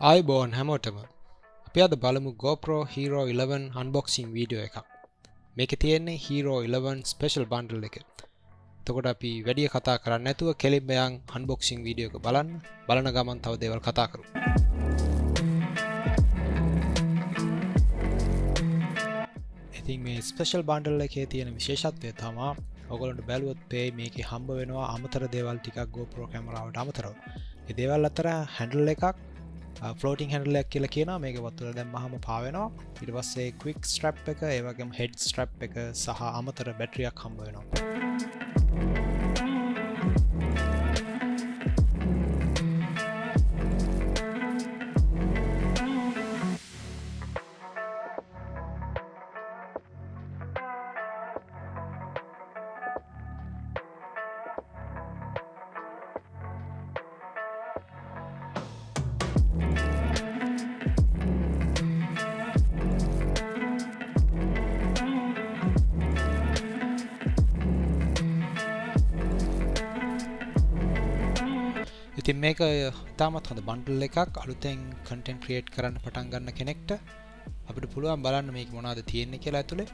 ආයිබෝන් හැමෝටම අපි අද බලමු GoPro Hero 11 unboxing වීඩියෝ එකක්. මේකේ තියෙන්නේ Hero 11 special bundle එක. එතකොට අපි වැඩි කතා කරන්නේ නැතුව කෙලින්ම යන් unboxing වීඩියෝ එක බලන්න. බලන ගමන් තව දේවල් කතා කරමු. ඉතින් මේ special bundle එකේ තියෙන විශේෂත්වය තමයි ඔයගොල්ලන්ට බැලුවොත් මේකේ හම්බ වෙනවා අමතර දේවල් ටිකක් GoPro කැමරාවට අමතරව. මේ දේවල් අතර handle එකක් ෆ්ලෝටිං හැන්ඩල් එකක් කියලා කියනවා. මේක වතුර දැම්මහම පාවෙනවා. ඊට පස්සේ ක්වික් ස්ට්‍රැප් එක, ඒ වගේම හෙඩ් ස්ට්‍රැප් එක සහ අමතර බැටරියක් හම්බ වෙනවා. ඉතින් මේක ඉතාමත් හොඳ බන්ඩල් එකක්. අලුතෙන් කන්ටෙන්ට් ක්‍රියේට් කරන්න පටන් ගන්න කෙනෙක්ට අපිට පුළුවන් බලන්න මේක මොනවද තියෙන්නේ කියලා ඇතුලේ.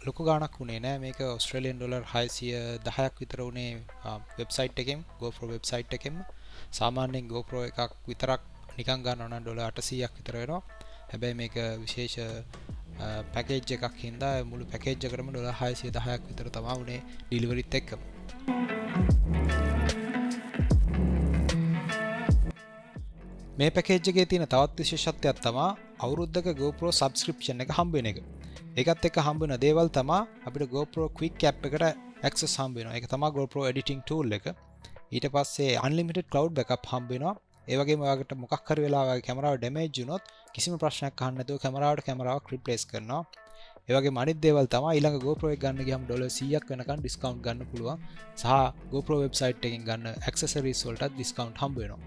ලොකු ගාණක් උනේ නෑ. මේක ඕස්ට්‍රේලියන් ඩොලර් 610ක් විතර උනේ වෙබ්සයිට් එකෙන්, GoPro වෙබ්සයිට් එකෙන්. සාමාන්‍යයෙන් GoPro එකක් විතරක් නිකන් ගන්නවා නම් ඩොලර් 800ක් විතර වෙනවා. හැබැයි මේක විශේෂ පැකේජ් එකක් හින්දා මුළු පැකේජ් එකකටම ඩොලර් 610ක් විතර තමයි උනේ ඩිලිවරිත් එක්කම. මේ පැකේජ් එකේ තියෙන තවත් විශේෂත්වයක් තමයි අවුරුද්දක GoPro subscription එක හම්බ වෙන එක. ඒකත් එක්ක හම්බ වෙන දේවල් තමයි අපිට GoPro Quick app එකට access හම්බ වෙනවා. ඒක තමයි GoPro editing tool එක. ඊට පස්සේ unlimited cloud backup හම්බ වෙනවා. ඒ වගේම ඔයාලට මොකක් හරි වෙලාවක කැමරාව damage වුණොත් කිසිම ප්‍රශ්නයක් අහන්න නැතුව කැමරාවක් replace කරනවා. ඒ වගේම අනිත් දේවල් තමයි ඊළඟ GoPro එක ගන්න ගියාම ඩොලර් 100ක් වෙනකන් discount ගන්න පුළුවන්. සහ GoPro website එකෙන් ගන්න accessories වලටත් discount හම්බ වෙනවා.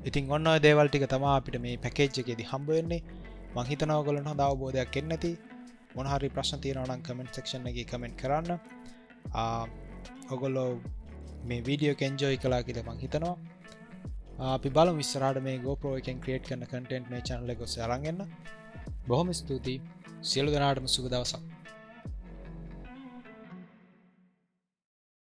ඉතින් ඔන්න ඔය දේවල් ටික තමයි අපිට මේ පැකේජ් එකේදී හම්බ වෙන්නේ. මම හිතනවා ඔයගොල්ලන්ට හොඳ අවබෝධයක් එන්න ඇති. මොන හරි ප්‍රශ්න තියෙනවා නම් කමෙන්ට් සෙක්ෂන් එකේ කමෙන්ට් කරන්න. ඔයගොල්ලෝ මේ වීඩියෝ එක එන්ජොයි කළා කියලා මම හිතනවා. අපි බලමු ඉස්සරහට මේ GoPro එකෙන් ක්‍රියේට් කරන කන්ටෙන්ට් මේ channel එක ඔස්සේ අරන් එන්න. බොහොම ස්තුතියි. සියලු දෙනාටම සුබ දවසක්.